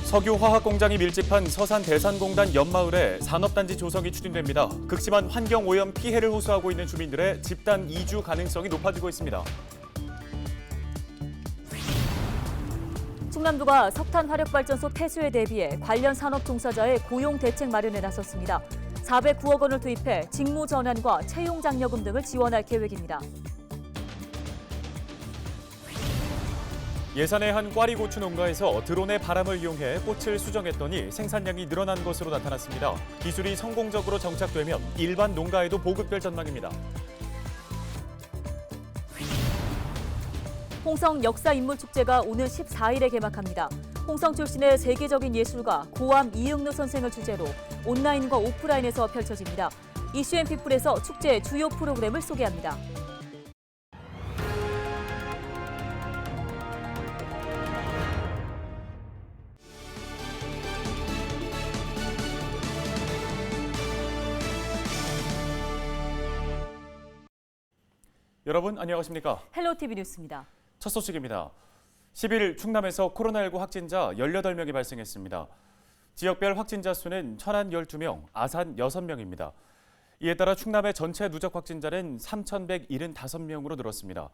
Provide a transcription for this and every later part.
석유화학 공장이 밀집한 서산 대산공단 옆마을에 산업단지 조성이 추진됩니다. 극심한 환경오염 피해를 호소하고 있는 주민들의 집단 이주 가능성이 높아지고 있습니다. 충남도가 석탄 화력발전소 폐수에 대비해 관련 산업 종사자의 고용 대책 마련에 나섰습니다. 409억 원을 투입해 직무 전환과 채용 장려금 등을 지원할 계획입니다. 예산의 한 꽈리고추 농가에서 드론의 바람을 이용해 꽃을 수정했더니 생산량이 늘어난 것으로 나타났습니다. 기술이 성공적으로 정착되면 일반 농가에도 보급될 전망입니다. 홍성 역사인물축제가 오늘 14일에 개막합니다. 홍성 출신의 세계적인 예술가 고암 이응루 선생을 주제로 온라인과 오프라인에서 펼쳐집니다. 이슈앤피플에서 축제 주요 프로그램을 소개합니다. 여러분 안녕하십니까? 헬로티비 뉴스입니다. 첫 소식입니다. 10일 충남에서 코로나19 확진자 18명이 발생했습니다. 지역별 확진자 수는 천안 12명, 아산 6명입니다. 이에 따라 충남의 전체 누적 확진자는 3,175명으로 늘었습니다.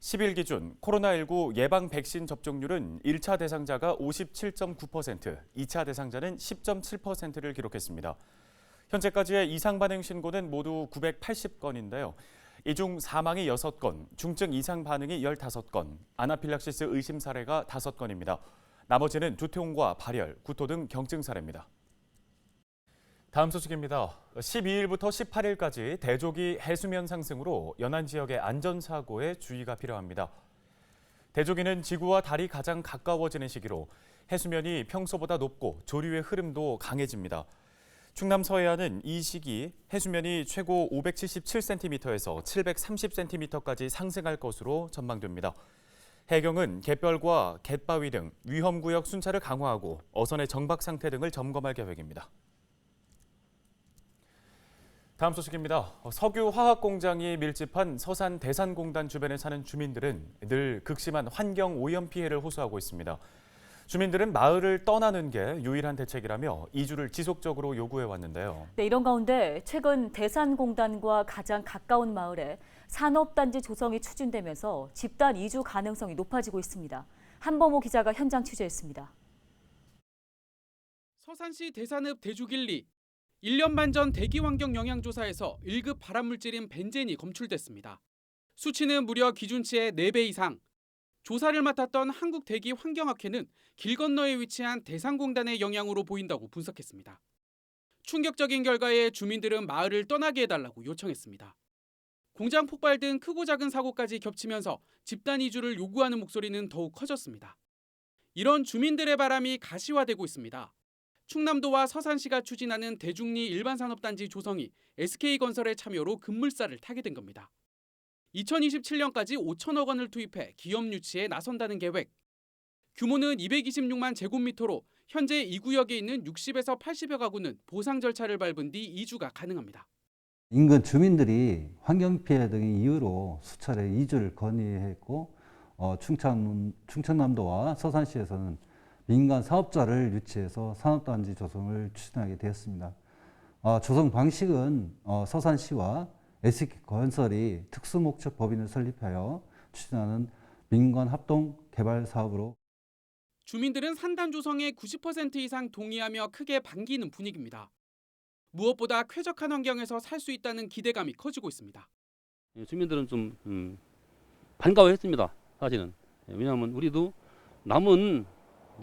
10일 기준 코로나19 예방 백신 접종률은 1차 대상자가 57.9%, 2차 대상자는 10.7%를 기록했습니다. 현재까지의 이상 반응 신고는 모두 980건인데요. 이 중 사망이 6건, 중증 이상 반응이 15건, 아나필락시스 의심 사례가 5건입니다. 나머지는 두통과 발열, 구토 등 경증 사례입니다. 다음 소식입니다. 12일부터 18일까지 대조기 해수면 상승으로 연안 지역의 안전사고에 주의가 필요합니다. 대조기는 지구와 달이 가장 가까워지는 시기로 해수면이 평소보다 높고 조류의 흐름도 강해집니다. 충남 서해안은 이 시기 해수면이 최고 577cm에서 730cm까지 상승할 것으로 전망됩니다. 해경은 갯벌과 갯바위 등 위험구역 순찰을 강화하고 어선의 정박 상태 등을 점검할 계획입니다. 다음 소식입니다. 석유화학 공장이 밀집한 서산 대산공단 주변에 사는 주민들은 늘 극심한 환경 오염 피해를 호소하고 있습니다. 주민들은 마을을 떠나는 게 유일한 대책이라며 이주를 지속적으로 요구해 왔는데요. 네, 이런 가운데 최근 대산공단과 가장 가까운 마을에 산업단지 조성이 추진되면서 집단 이주 가능성이 높아지고 있습니다. 한범호 기자가 현장 취재했습니다. 서산시 대산읍 대주길리 1년 반 전 대기환경 영향조사에서 1급 발암물질인 벤젠이 검출됐습니다. 수치는 무려 기준치의 4배 이상. 조사를 맡았던 한국대기환경학회는 길 건너에 위치한 대산공단의 영향으로 보인다고 분석했습니다. 충격적인 결과에 주민들은 마을을 떠나게 해달라고 요청했습니다. 공장 폭발 등 크고 작은 사고까지 겹치면서 집단 이주를 요구하는 목소리는 더욱 커졌습니다. 이런 주민들의 바람이 가시화되고 있습니다. 충남도와 서산시가 추진하는 대중리 일반산업단지 조성이 SK건설의 참여로 급물살을 타게 된 겁니다. 2027년까지 5천억 원을 투입해 기업 유치에 나선다는 계획. 규모는 226만 제곱미터로 현재 이 구역에 있는 60에서 80여 가구는 보상 절차를 밟은 뒤 이주가 가능합니다. 인근 주민들이 환경피해 등의 이유로 수차례 이주를 건의했고 충청남도와 서산시에서는 민간 사업자를 유치해서 산업단지 조성을 추진하게 되었습니다. 조성 방식은 서산시와 SK건설이 특수목적 법인을 설립하여 추진하는 민관 합동 개발 사업으로 주민들은 산단 조성에 90% 이상 동의하며 크게 반기는 분위기입니다. 무엇보다 쾌적한 환경에서 살 수 있다는 기대감이 커지고 있습니다. 주민들은 좀 반가워했습니다. 사실은. 왜냐하면 우리도 남은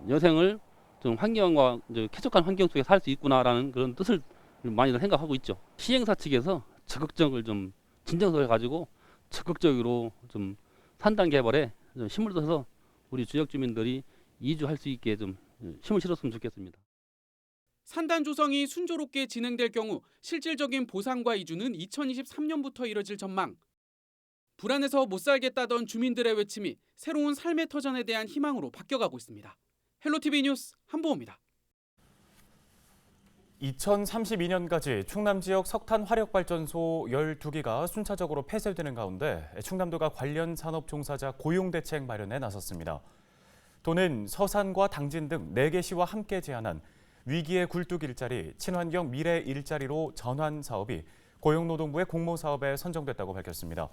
여생을 좀 환경과 쾌적한 환경 속에 살 수 있구나라는 그런 뜻을 많이들 생각하고 있죠. 시행사 측에서 적극적을 좀 진정서를 가지고 적극적으로 좀 산단 개발에 좀 힘을 써서 우리 지역 주민들이 이주할 수 있게 좀 힘을 실었으면 좋겠습니다. 산단 조성이 순조롭게 진행될 경우 실질적인 보상과 이주는 2023년부터 이뤄질 전망. 불안해서 못 살겠다던 주민들의 외침이 새로운 삶의 터전에 대한 희망으로 바뀌어가고 있습니다. 헬로티비 뉴스 한보호입니다. 2032년까지 충남 지역 석탄 화력발전소 12기가 순차적으로 폐쇄되는 가운데 충남도가 관련 산업 종사자 고용 대책 마련에 나섰습니다. 도는 서산과 당진 등 4개 시와 함께 제안한 위기의 굴뚝 일자리, 친환경 미래 일자리로 전환 사업이 고용노동부의 공모 사업에 선정됐다고 밝혔습니다.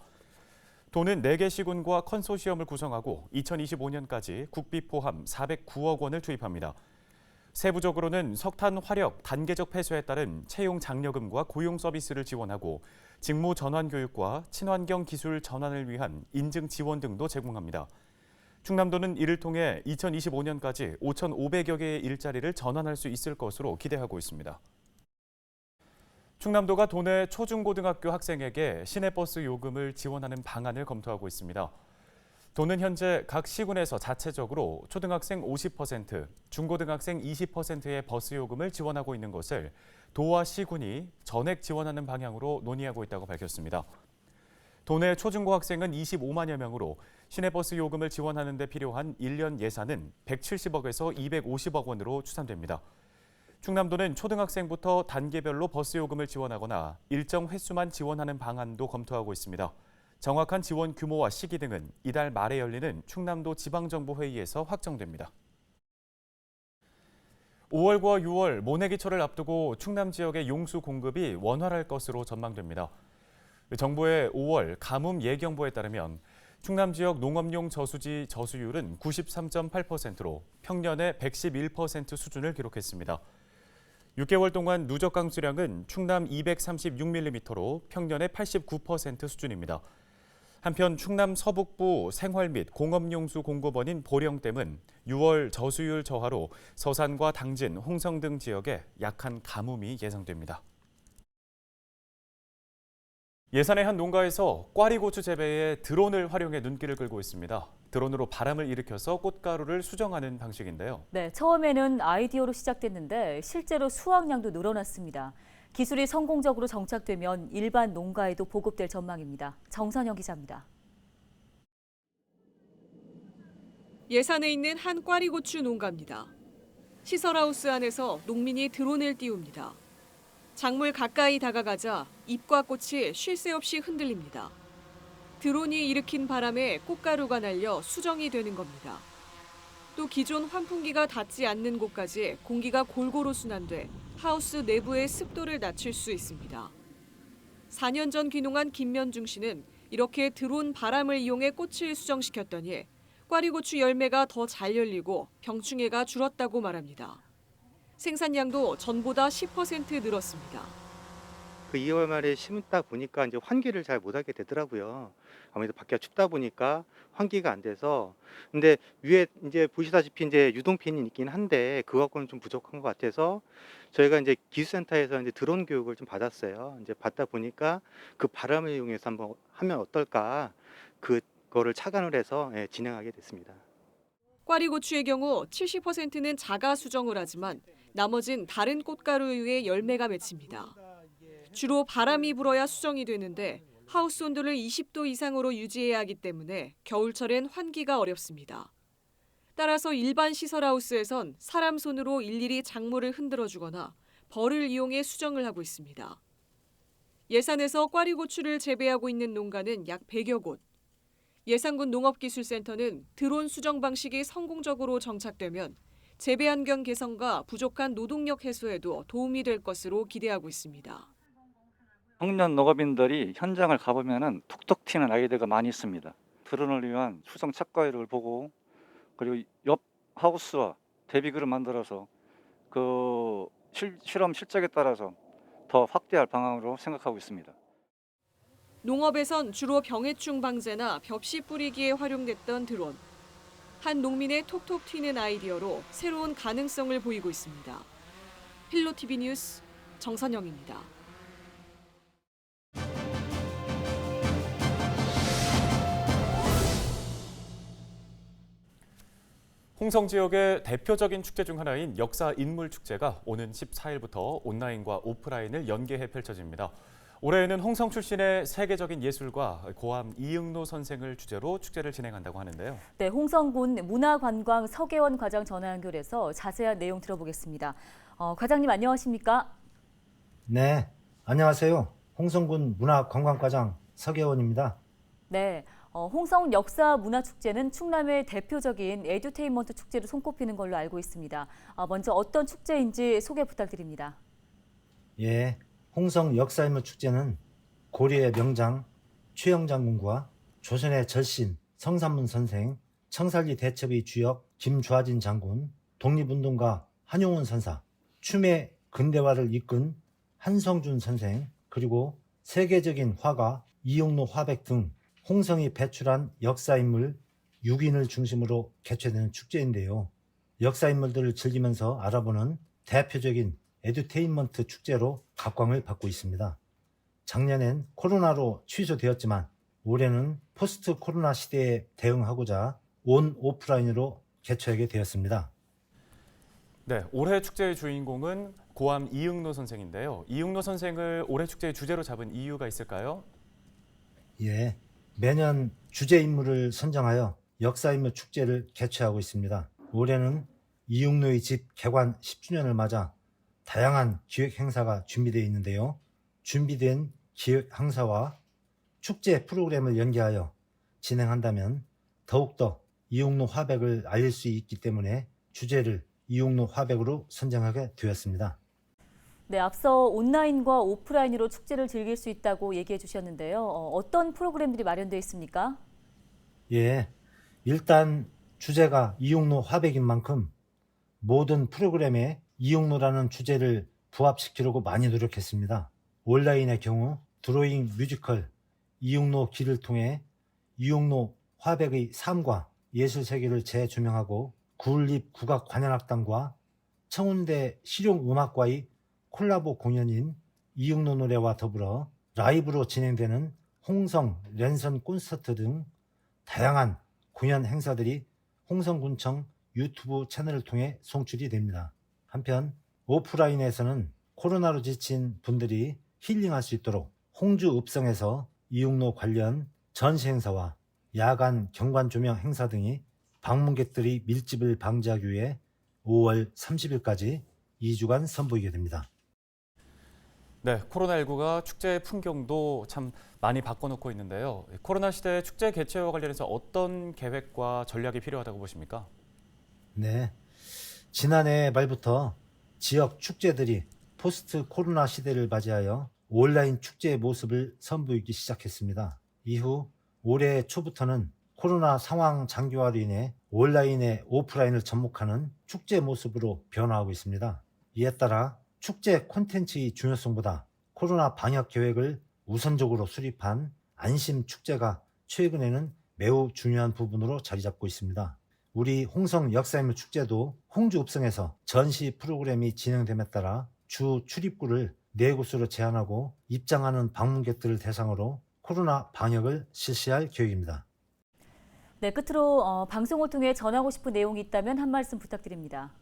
도는 4개 시군과 컨소시엄을 구성하고 2025년까지 국비 포함 409억 원을 투입합니다. 세부적으로는 석탄 화력 단계적 폐쇄에 따른 채용 장려금과 고용 서비스를 지원하고 직무 전환 교육과 친환경 기술 전환을 위한 인증 지원 등도 제공합니다. 충남도는 이를 통해 2025년까지 5,500여 개의 일자리를 전환할 수 있을 것으로 기대하고 있습니다. 충남도가 도내 초중고등학교 학생에게 시내버스 요금을 지원하는 방안을 검토하고 있습니다. 도는 현재 각 시군에서 자체적으로 초등학생 50%, 중고등학생 20%의 버스 요금을 지원하고 있는 것을 도와 시군이 전액 지원하는 방향으로 논의하고 있다고 밝혔습니다. 도내 초중고 학생은 25만여 명으로 시내버스 요금을 지원하는 데 필요한 1년 예산은 170억에서 250억 원으로 추산됩니다. 충남도는 초등학생부터 단계별로 버스 요금을 지원하거나 일정 횟수만 지원하는 방안도 검토하고 있습니다. 정확한 지원 규모와 시기 등은 이달 말에 열리는 충남도 지방정부회의에서 확정됩니다. 5월과 6월 모내기철을 앞두고 충남 지역의 용수 공급이 원활할 것으로 전망됩니다. 정부의 5월 가뭄 예경보에 따르면 충남 지역 농업용 저수지 저수율은 93.8%로 평년의 111% 수준을 기록했습니다. 6개월 동안 누적 강수량은 충남 236mm로 평년의 89% 수준입니다. 한편 충남 서북부 생활 및 공업용수 공급원인 보령댐은 6월 저수율 저하로 서산과 당진, 홍성 등 지역에 약한 가뭄이 예상됩니다. 예산의 한 농가에서 꽈리고추 재배에 드론을 활용해 눈길을 끌고 있습니다. 드론으로 바람을 일으켜서 꽃가루를 수정하는 방식인데요. 네, 처음에는 아이디어로 시작됐는데 실제로 수확량도 늘어났습니다. 기술이 성공적으로 정착되면 일반 농가에도 보급될 전망입니다. 정선영 기자입니다. 예산에 있는 한 꽈리고추 농가입니다. 시설하우스 안에서 농민이 드론을 띄웁니다. 작물 가까이 다가가자 잎과 꽃이 쉴 새 없이 흔들립니다. 드론이 일으킨 바람에 꽃가루가 날려 수정이 되는 겁니다. 또 기존 환풍기가 닿지 않는 곳까지 공기가 골고루 순환돼 하우스 내부의 습도를 낮출 수 있습니다. 4년 전 귀농한 김면중 씨는 이렇게 드론 바람을 이용해 꽃을 수정시켰더니 꽈리고추 열매가 더 잘 열리고 병충해가 줄었다고 말합니다. 생산량도 전보다 10% 늘었습니다. 그 2월 말에 심다 보니까 이제 환기를 잘 못하게 되더라고요. 아무래도 밖에 춥다 보니까 환기가 안 돼서. 근데 위에 이제 보시다시피 이제 유동핀이 있긴 한데 그거 갖고는 좀 부족한 것 같아서 저희가 이제 기술센터에서 이제 드론 교육을 좀 받았어요. 이제 받다 보니까 그 바람을 이용해서 한번 하면 어떨까 그거를 착안을 해서 진행하게 됐습니다. 꽈리고추의 경우 70%는 자가 수정을 하지만 나머진 다른 꽃가루에 의해 열매가 맺힙니다. 주로 바람이 불어야 수정이 되는데 하우스 온도를 20도 이상으로 유지해야 하기 때문에 겨울철엔 환기가 어렵습니다. 따라서 일반 시설하우스에선 사람 손으로 일일이 작물을 흔들어주거나 벌을 이용해 수정을 하고 있습니다. 예산에서 꽈리고추를 재배하고 있는 농가는 약 100여 곳. 예산군 농업기술센터는 드론 수정 방식이 성공적으로 정착되면 재배 환경 개선과 부족한 노동력 해소에도 도움이 될 것으로 기대하고 있습니다. 청년 농업인들이 현장을 가보면은 톡톡 튀는 아이디어가 많이 있습니다. 드론을 위한 수정 착과를 보고 그리고 옆 하우스와 대비그를 만들어서 그 실험 실적에 따라서 더 확대할 방향으로 생각하고 있습니다. 농업에선 주로 병해충 방제나 벽시 뿌리기에 활용됐던 드론. 한 농민의 톡톡 튀는 아이디어로 새로운 가능성을 보이고 있습니다. 필로TV 뉴스 정선영입니다. 홍성 지역의 대표적인 축제 중 하나인 역사 인물 축제가 오는 14일부터 온라인과 오프라인을 연계해 펼쳐집니다. 올해에는 홍성 출신의 세계적인 예술가 고암 이응노 선생을 주제로 축제를 진행한다고 하는데요. 네, 홍성군 문화관광 서계원 과장 전화 연결해서 자세한 내용 들어보겠습니다. 과장님 안녕하십니까? 네, 안녕하세요. 홍성군 문화관광과장 서계원입니다. 네, 홍성 역사문화축제는 충남의 대표적인 에듀테인먼트 축제로 손꼽히는 걸로 알고 있습니다. 먼저 어떤 축제인지 소개 부탁드립니다. 예, 홍성 역사인물 축제는 고려의 명장 최영장군과 조선의 절신 성삼문 선생, 청살리 대첩의 주역 김좌진 장군, 독립운동가 한용운 선사, 춤의 근대화를 이끈 한성준 선생, 그리고 세계적인 화가 이용로 화백 등 홍성이 배출한 역사인물 6인을 중심으로 개최되는 축제인데요. 역사인물들을 즐기면서 알아보는 대표적인 에듀테인먼트 축제로 각광을 받고 있습니다. 작년엔 코로나로 취소되었지만 올해는 포스트 코로나 시대에 대응하고자 온 오프라인으로 개최하게 되었습니다. 네, 올해 축제의 주인공은 고암 이응노 선생인데요. 이응노 선생을 올해 축제의 주제로 잡은 이유가 있을까요? 예, 매년 주제 인물을 선정하여 역사인물 축제를 개최하고 있습니다. 올해는 이응노의 집 개관 10주년을 맞아 다양한 기획 행사가 준비되어 있는데요. 준비된 기획 행사와 축제 프로그램을 연계하여 진행한다면 더욱더 이응노 화백을 알릴 수 있기 때문에 주제를 이응노 화백으로 선정하게 되었습니다. 네, 앞서 온라인과 오프라인으로 축제를 즐길 수 있다고 얘기해 주셨는데요. 어떤 프로그램들이 마련되어 있습니까? 예, 일단 주제가 이응노 화백인 만큼 모든 프로그램에 이응노라는 주제를 부합시키려고 많이 노력했습니다. 온라인의 경우 드로잉 뮤지컬 이응노 길을 통해 이응노 화백의 삶과 예술 세계를 재조명하고 구울립 국악관현악단과 청운대 실용음악과의 콜라보 공연인 이응노 노래와 더불어 라이브로 진행되는 홍성 랜선 콘서트 등 다양한 공연 행사들이 홍성군청 유튜브 채널을 통해 송출이 됩니다. 한편 오프라인에서는 코로나로 지친 분들이 힐링할 수 있도록 홍주 읍성에서 이응노 관련 전시 행사와 야간 경관 조명 행사 등이 방문객들이 밀집을 방지하기 위해 5월 30일까지 2주간 선보이게 됩니다. 네, 코로나19가 축제의 풍경도 참 많이 바꿔놓고 있는데요. 코로나 시대 축제 개최와 관련해서 어떤 계획과 전략이 필요하다고 보십니까? 네, 지난해 말부터 지역 축제들이 포스트 코로나 시대를 맞이하여 온라인 축제의 모습을 선보이기 시작했습니다. 이후 올해 초부터는 코로나 상황 장기화로 인해 온라인에 오프라인을 접목하는 축제 모습으로 변화하고 있습니다. 이에 따라 축제 콘텐츠의 중요성보다 코로나 방역 계획을 우선적으로 수립한 안심 축제가 최근에는 매우 중요한 부분으로 자리 잡고 있습니다. 우리 홍성 역사인물 축제도 홍주 읍성에서 전시 프로그램이 진행됨에 따라 주 출입구를 4곳으로 제한하고 입장하는 방문객들을 대상으로 코로나 방역을 실시할 계획입니다. 네, 끝으로 방송을 통해 전하고 싶은 내용이 있다면 한 말씀 부탁드립니다.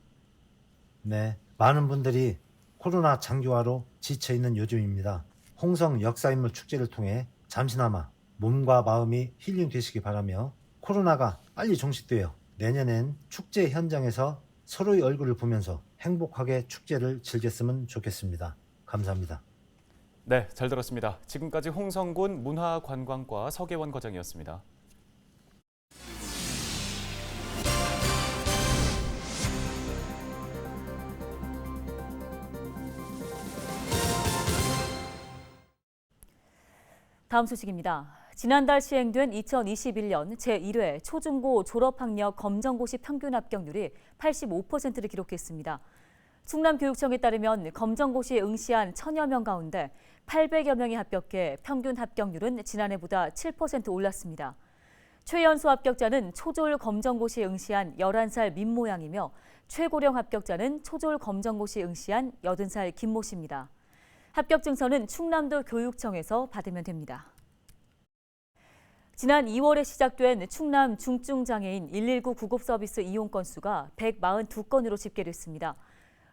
네, 많은 분들이 코로나 장기화로 지쳐있는 요즘입니다. 홍성 역사인물 축제를 통해 잠시나마 몸과 마음이 힐링되시기 바라며 코로나가 빨리 종식되어 내년엔 축제 현장에서 서로의 얼굴을 보면서 행복하게 축제를 즐겼으면 좋겠습니다. 감사합니다. 네, 잘 들었습니다. 지금까지 홍성군 문화관광과 서계원 과장이었습니다. 다음 소식입니다. 지난달 시행된 2021년 제1회 초중고 졸업학력 검정고시 평균 합격률이 85%를 기록했습니다. 충남교육청에 따르면 검정고시에 응시한 1000여 명 가운데 800여 명이 합격해 평균 합격률은 지난해보다 7% 올랐습니다. 최연소 합격자는 초졸 검정고시에 응시한 11살 민모양이며 최고령 합격자는 초졸 검정고시에 응시한 80살 김모 씨입니다. 합격 증서는 충남도 교육청에서 받으면 됩니다. 지난 2월에 시작된 충남 중증장애인 119 구급서비스 이용 건수가 142건으로 집계됐습니다.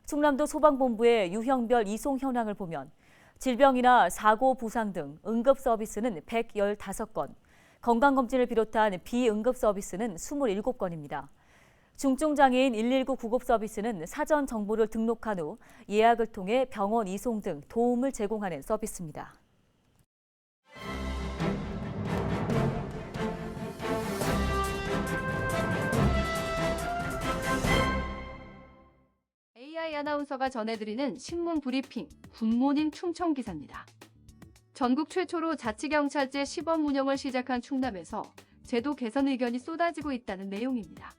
충남도 소방본부의 유형별 이송 현황을 보면 질병이나 사고, 부상 등 응급 서비스는 115건, 건강검진을 비롯한 비응급 서비스는 27건입니다. 중증장애인 119 구급서비스는 사전 정보를 등록한 후 예약을 통해 병원 이송 등 도움을 제공하는 서비스입니다. 아나운서가 전해드리는 신문 브리핑 굿모닝 충청 기사입니다. 전국 최초로 자치경찰제 시범 운영을 시작한 충남에서 제도 개선 의견이 쏟아지고 있다는 내용입니다.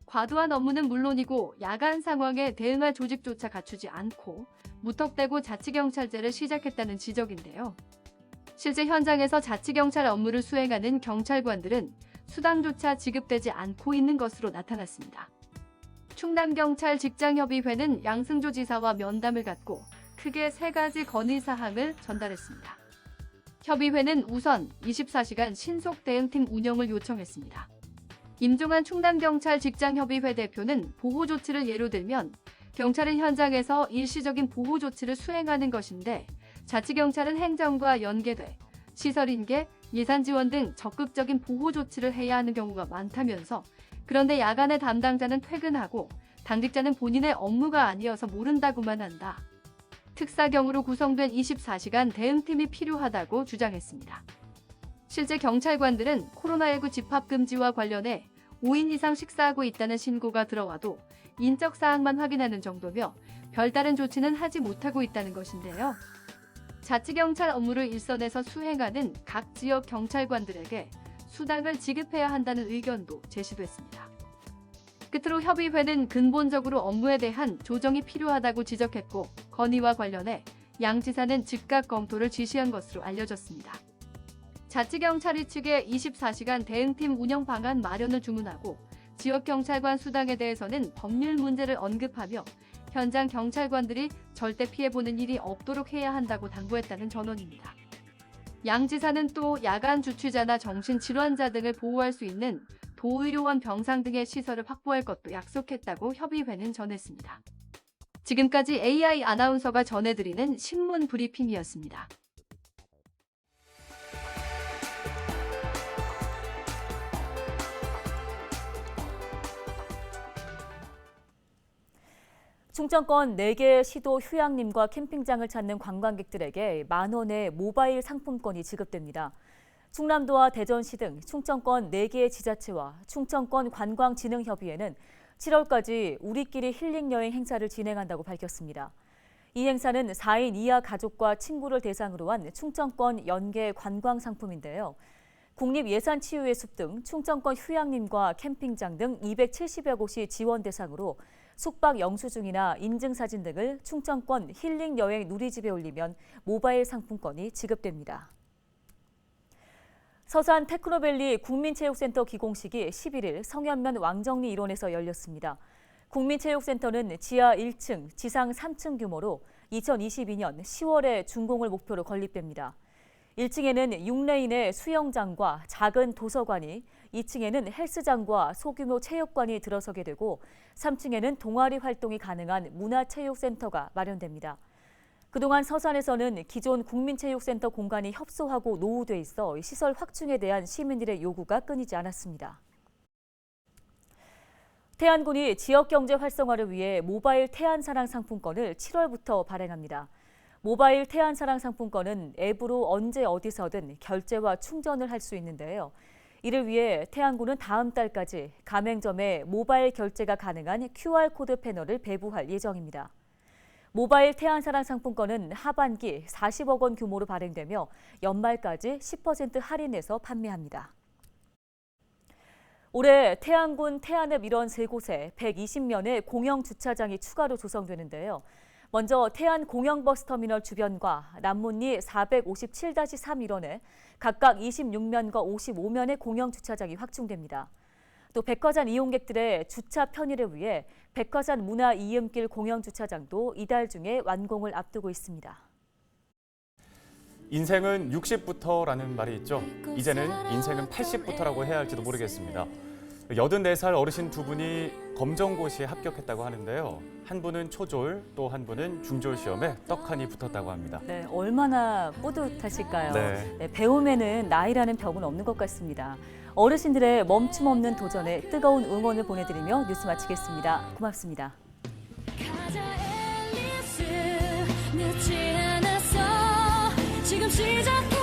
과도한 업무는 물론이고 야간 상황에 대응할 조직조차 갖추지 않고 무턱대고 자치경찰제를 시작했다는 지적인데요. 실제 현장에서 자치경찰 업무를 수행하는 경찰관들은 수당조차 지급되지 않고 있는 것으로 나타났습니다. 충남경찰 직장협의회는 양승조 지사와 면담을 갖고 크게 3가지 건의사항을 전달했습니다. 협의회는 우선 24시간 신속 대응팀 운영을 요청했습니다. 임종환 충남경찰 직장협의회 대표는 보호조치를 예로 들면 경찰은 현장에서 일시적인 보호조치를 수행하는 것인데 자치경찰은 행정과 연계돼 시설 인계, 예산 지원 등 적극적인 보호조치를 해야 하는 경우가 많다면서 그런데 야간에 담당자는 퇴근하고 당직자는 본인의 업무가 아니어서 모른다고만 한다. 특사경으로 구성된 24시간 대응팀이 필요하다고 주장했습니다. 실제 경찰관들은 코로나19 집합금지와 관련해 5인 이상 식사하고 있다는 신고가 들어와도 인적 사항만 확인하는 정도며 별다른 조치는 하지 못하고 있다는 것인데요. 자치경찰 업무를 일선에서 수행하는 각 지역 경찰관들에게 수당을 지급해야 한다는 의견도 제시됐습니다. 끝으로 협의회는 근본적으로 업무에 대한 조정이 필요하다고 지적했고 건의와 관련해 양 지사는 즉각 검토를 지시한 것으로 알려졌습니다. 자치경찰이 측에 24시간 대응팀 운영 방안 마련을 주문하고 지역경찰관 수당에 대해서는 법률 문제를 언급하며 현장 경찰관들이 절대 피해보는 일이 없도록 해야 한다고 당부했다는 전언입니다. 양 지사는 또 야간 주취자나 정신질환자 등을 보호할 수 있는 도의료원 병상 등의 시설을 확보할 것도 약속했다고 협의회는 전했습니다. 지금까지 AI 아나운서가 전해드리는 신문 브리핑이었습니다. 충청권 4개 시도 휴양림과 캠핑장을 찾는 관광객들에게 만원의 모바일 상품권이 지급됩니다. 충남도와 대전시 등 충청권 4개의 지자체와 충청권 관광진흥협의회는 7월까지 우리끼리 힐링여행 행사를 진행한다고 밝혔습니다. 이 행사는 4인 이하 가족과 친구를 대상으로 한 충청권 연계 관광상품인데요. 국립예산치유의 숲 등 충청권 휴양림과 캠핑장 등 270여 곳이 지원 대상으로 숙박 영수증이나 인증사진 등을 충청권 힐링여행 누리집에 올리면 모바일 상품권이 지급됩니다. 서산 테크노밸리 국민체육센터 기공식이 11일 성현면 왕정리 일원에서 열렸습니다. 국민체육센터는 지하 1층, 지상 3층 규모로 2022년 10월에 준공을 목표로 건립됩니다. 1층에는 6레인의 수영장과 작은 도서관이, 2층에는 헬스장과 소규모 체육관이 들어서게 되고 3층에는 동아리 활동이 가능한 문화체육센터가 마련됩니다. 그동안 서산에서는 기존 국민체육센터 공간이 협소하고 노후돼 있어 시설 확충에 대한 시민들의 요구가 끊이지 않았습니다. 태안군이 지역경제 활성화를 위해 모바일 태안사랑 상품권을 7월부터 발행합니다. 모바일 태안사랑 상품권은 앱으로 언제 어디서든 결제와 충전을 할 수 있는데요. 이를 위해 태안군은 다음 달까지 가맹점에 모바일 결제가 가능한 QR코드 패널을 배부할 예정입니다. 모바일 태안사랑 상품권은 하반기 40억 원 규모로 발행되며 연말까지 10% 할인해서 판매합니다. 올해 태안군 태안읍 일원 3곳에 120면의 공영 주차장이 추가로 조성되는데요. 먼저 태안 공영버스터미널 주변과 남문리 457-3 일원에 각각 26면과 55면의 공영 주차장이 확충됩니다. 또 백화점 이용객들의 주차 편의를 위해 백화점 문화 이음길 공영 주차장도 이달 중에 완공을 앞두고 있습니다. 인생은 60부터라는 말이 있죠. 이제는 인생은 80부터라고 해야 할지도 모르겠습니다. 84살 어르신 두 분이 검정고시에 합격했다고 하는데요. 한 분은 초졸, 또 한 분은 중졸 시험에 떡하니 붙었다고 합니다. 네, 얼마나 뿌듯하실까요? 네. 배움에는 나이라는 벽은 없는 것 같습니다. 어르신들의 멈춤 없는 도전에 뜨거운 응원을 보내드리며 뉴스 마치겠습니다. 고맙습니다. 늦지 않았어. 지금 시작해.